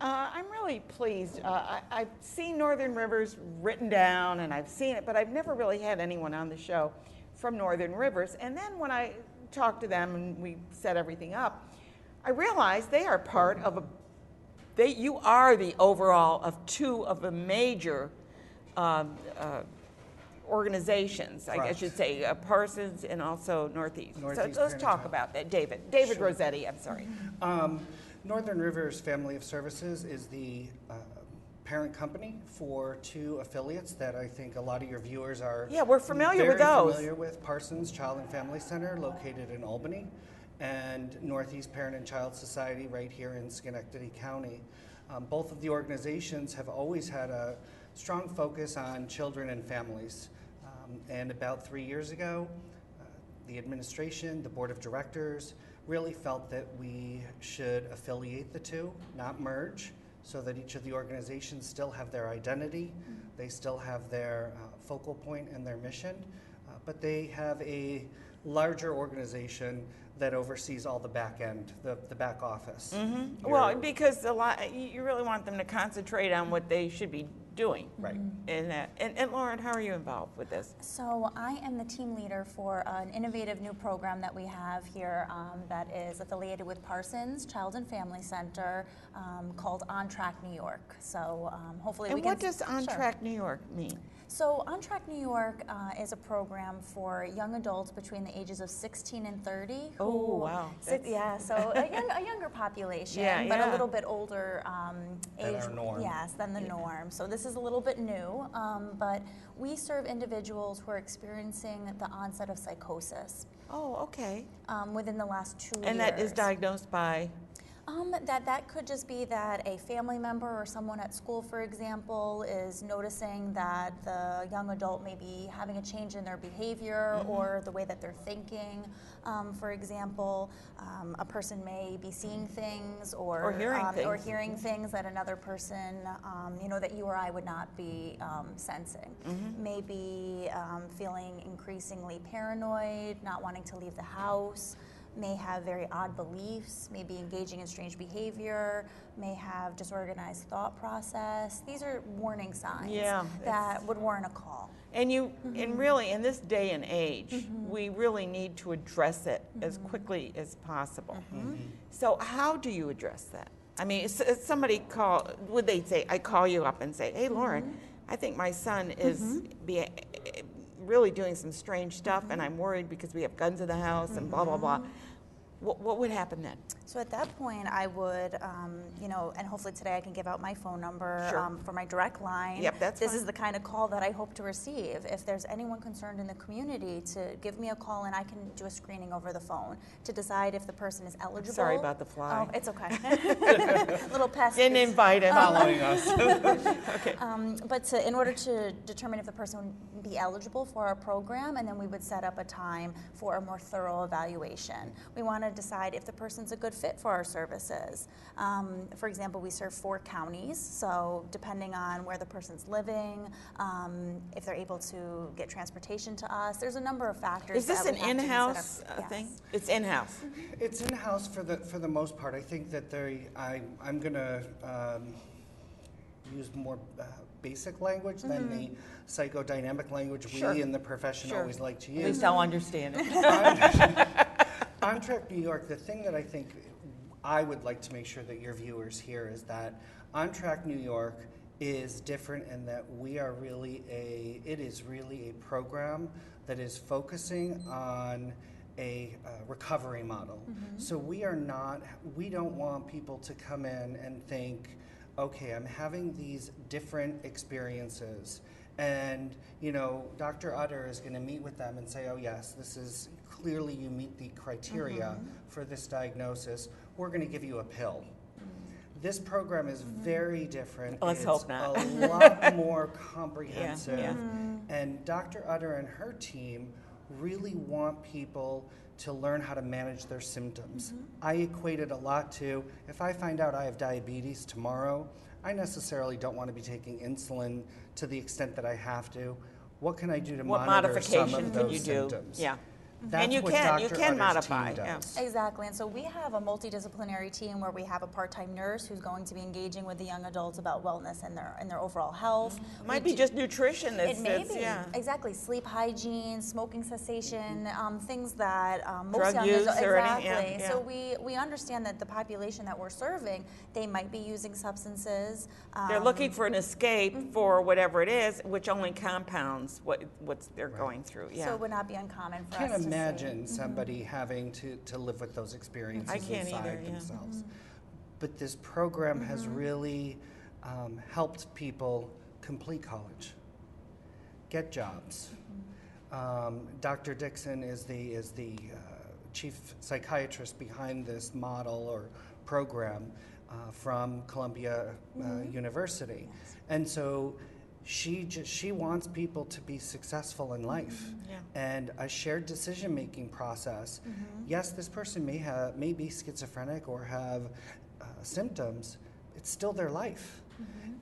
I'm really pleased. I've seen Northern Rivers written down, and I've seen it, but I've never really had anyone on the show from Northern Rivers. And then when I talked to them and we set everything up, I realized they are part of you are the overall of two of the major organizations, I should say, Parsons and also Northeast. So let's talk about that. David sure. Rossetti, I'm sorry. Northern Rivers Family of Services is the parent company for two affiliates that I think a lot of your viewers are we're familiar with those. Familiar with Parsons Child and Family Center, located in Albany, and Northeast Parent and Child Society right here in Schenectady County. Both of the organizations have always had a strong focus on children and families. And about 3 years ago, the administration, the board of directors, really felt that we should affiliate the two, not merge, so that each of the organizations still have their identity, they still have their focal point and their mission, but they have a larger organization that oversees all the back end, the back office. Mm-hmm. Well, because you really want them to concentrate on what they should be doing. Right. And Lauren, how are you involved with this? So I am the team leader for an innovative new program that we have here that is affiliated with Parsons Child and Family Center called OnTrackNY York. So hopefully we can... And what does OnTrackNY York mean? So OnTrackNY York is a program for young adults between the ages of 16 and 30. Oh, wow. So a younger population, but a little bit older age. Than our norm. Yes, than the norm. So this is a little bit new, but we serve individuals who are experiencing the onset of psychosis. Oh, okay. Within the last 2 years. And that is diagnosed by? That could just be that a family member or someone at school, for example, is noticing that the young adult may be having a change in their behavior or the way that they're thinking. For example, a person may be seeing things or hearing things that another person, that you or I would not be sensing. Maybe feeling increasingly paranoid, not wanting to leave the house, may have very odd beliefs, may be engaging in strange behavior, may have disorganized thought process. These are warning signs that would warrant a call. And and really, in this day and age, we really need to address it as quickly as possible. So how do you address that? I mean, somebody would they say, I call you up and say, hey, Lauren, I think my son is really doing some strange stuff, and I'm worried because we have guns in the house and blah, blah, blah. What would happen then? So at that point, I would, and hopefully today I can give out my phone number for my direct line. Yep, that's This fine. is the kind of call that I hope to receive. If there's anyone concerned in the community, to give me a call and I can do a screening over the phone to decide if the person is eligible. Sorry about the fly. Oh, it's okay. Little pest. Didn't invite him. Following us. Okay. But in order to determine if the person would be eligible for our program, and then we would set up a time for a more thorough evaluation. We want to decide if the person's a good fit for our services. For example, we serve 4 counties, so depending on where the person's living, if they're able to get transportation to us, there's a number of factors. Is this an in-house thing? It's in-house. It's in-house for the most part. I think that I'm going to use more basic language than the psychodynamic language we in the profession always like to use. At least I'll understand it. OnTrackNY York, the thing that I think I would like to make sure that your viewers hear is that OnTrackNY York is different in that it is really a program that is focusing on a recovery model. So we don't want people to come in and think, okay, I'm having these different experiences, and Dr. Utter is going to meet with them and say, oh yes, this is clearly you meet the criteria for this diagnosis. We're going to give you a pill. This program is very different. Let's hope not. A lot more comprehensive. And Dr. Utter and her team really want people to learn how to manage their symptoms. I equate it a lot to, if I find out I have diabetes tomorrow, I necessarily don't want to be taking insulin to the extent that I have to. What can I do to monitor some of those symptoms? Yeah. That's And you what can Dr. Utter's team modify, yeah. does. Exactly, and so we have a multidisciplinary team where we have a part-time nurse who's going to be engaging with the young adults about wellness and their overall health. Might be just nutrition. It may that's be, yeah. exactly, sleep hygiene, smoking cessation, things that most Drug young use adults, or any- exactly. yeah, So yeah. we understand that the population that we're serving, they might be using substances. They're looking for an escape for whatever it is, which only compounds what they're going through. Yeah. So it would not be uncommon for I can't us to see. imagine somebody having to live with those experiences I can't inside either, yeah. themselves. But this program has really helped people complete college, get jobs. Dr. Dixon is the chief psychiatrist behind this model or program from Columbia University. Yes. And so she wants people to be successful in life Yeah. and a shared decision-making process. Yes, this person may be schizophrenic or have symptoms. It's still their life.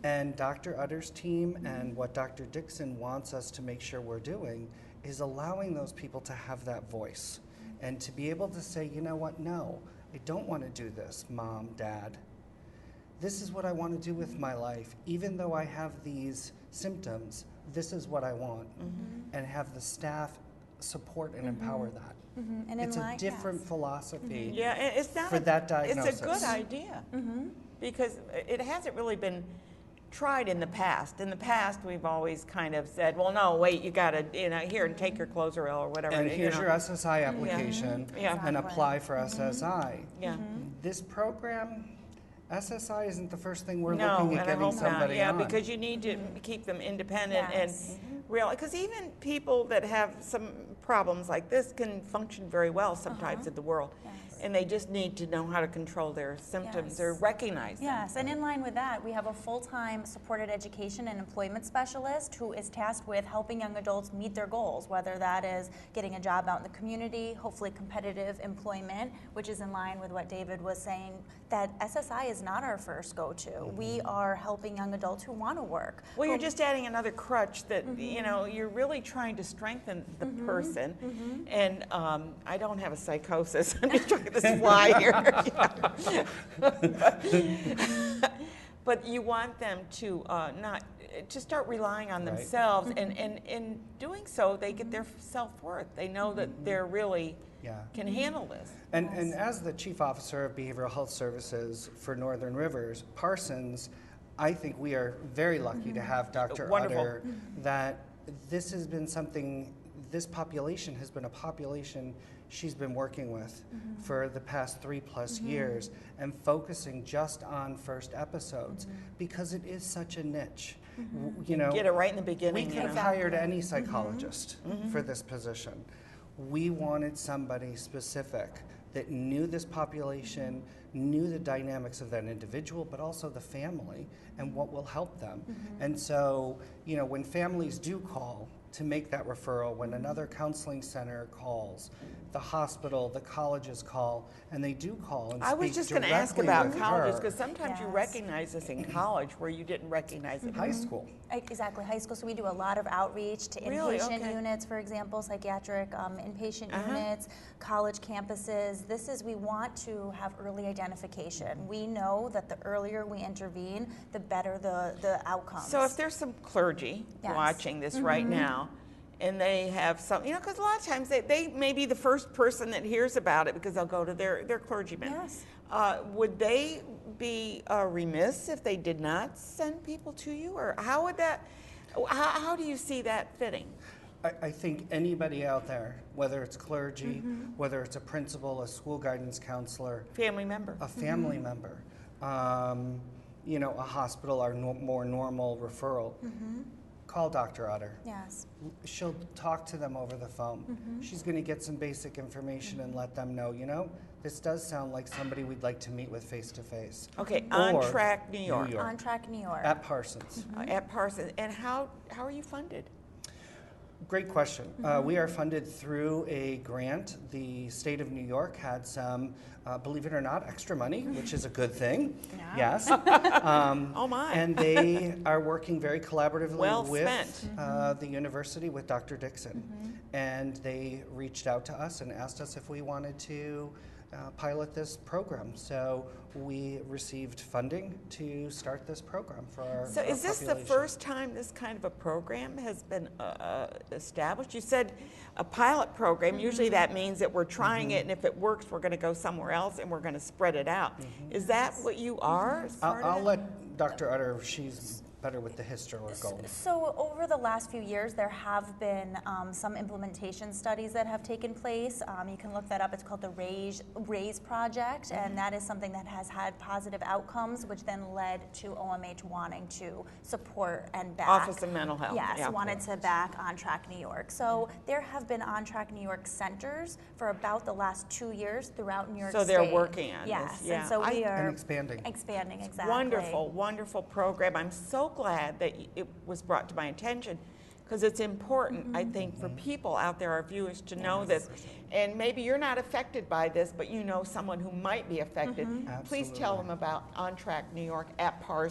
And Dr. Utter's team and what Dr. Dixon wants us to make sure we're doing is allowing those people to have that voice and to be able to say, you know what, no, I don't want to do this, Mom, Dad. This is what I want to do with my life. Even though I have these symptoms, this is what I want. And have the staff support and empower that. And It's in a line, different yes. philosophy. Yeah, and it's not for that It's a good diagnosis. idea because it hasn't really been tried in the past. In the past, we've always kind of said, "Well, no, wait, you got to, here and take your Clozaril or whatever." And here's your SSI application Yeah. and Exactly. apply for SSI. Yeah. This program, SSI isn't the first thing we're No, looking at and I getting hope not. somebody Yeah, on. because you need to keep them independent Yes. and real. Because even people that have some problems like this can function very well sometimes in the world, Yes. and they just need to know how to control their symptoms or Yes. recognize them. Yes, and in line with that, we have a full-time supported education and employment specialist who is tasked with helping young adults meet their goals, whether that is getting a job out in the community, hopefully competitive employment, which is in line with what David was saying, that SSI is not our first go-to. We are helping young adults who want to work. Well, you're just adding another crutch that, you're really trying to strengthen the person. And I don't have a psychosis. I'm just trying to fly here. But you want them to to start relying on Right. themselves. And in doing so, they get their self-worth. They know that they're really Yeah. can handle this. And as the Chief Officer of Behavioral Health Services for Northern Rivers, Parsons, I think we are very lucky to have Dr. Wonderful. Utter, that this has been something, this population has been a population she's been working with for the past 3+ years and focusing just on first episodes because it is such a niche. Get it right in the We beginning. could have hired any psychologist for this position. We wanted somebody specific that knew this population, knew the dynamics of that individual, but also the family and what will help them. And so, when families do call to make that referral, when another counseling center calls, the hospital, the colleges call, and they do call and I was speak just going to ask directly about with colleges her. because sometimes you Yes. recognize this in college where you didn't recognize it. High school. Exactly, high school. So we do a lot of outreach to Really? inpatient Okay. units, for example, psychiatric inpatient units, college campuses. We want to have early identification. We know that the earlier we intervene, the better the outcomes. So if there's some clergy Yes. watching this right now, and they have some, because a lot of times they may be the first person that hears about it because they'll go to their clergyman. Yes. Would they be remiss if they did not send people to you, or how would that? How do you see that fitting? I think anybody out there, whether it's clergy, whether it's a principal, a school guidance counselor, Family member. a family member, a hospital, or more normal referral, call Dr. Utter. Yes. She'll talk to them over the phone. She's going to get some basic information and let them know, this does sound like somebody we'd like to meet with face to face. Okay, Or OnTrack New York. OnTrack New York. At Parsons. At Parsons. And how are you funded? Great question. We are funded through a grant. The state of New York had some, believe it or not, extra money, which is a good thing. Yeah. Yes. Oh my. And they are working very collaboratively Well with spent. the university, with Dr. Dixon. And they reached out to us and asked us if we wanted to pilot this program. So we received funding to start this program for our So is this the population. first time this kind of a program has been established? You said a pilot program. Usually that means that we're trying it, and if it works, we're going to go somewhere else and we're going to spread it out. Is that what you are? As part of I'll it? let Dr. Utter, she's better with the historical. So over the last few years, there have been some implementation studies that have taken place. You can look that up. It's called the RAISE project, and that is something that has had positive outcomes, which then led to OMH wanting to support and back. Office of Mental Health. Yes, yeah. wanted to back OnTrack New York. So there have been OnTrack New York centers for about the last 2 years throughout New York State. So they're working on yes, this. Yeah. and so we are And expanding. expanding, exactly. Wonderful, wonderful program. I'm so glad that it was brought to my attention because it's important, I think, for people out there, our viewers, to know this. And maybe you're not affected by this, but you know someone who might be affected. Please tell them about OnTrack New York at Parsons.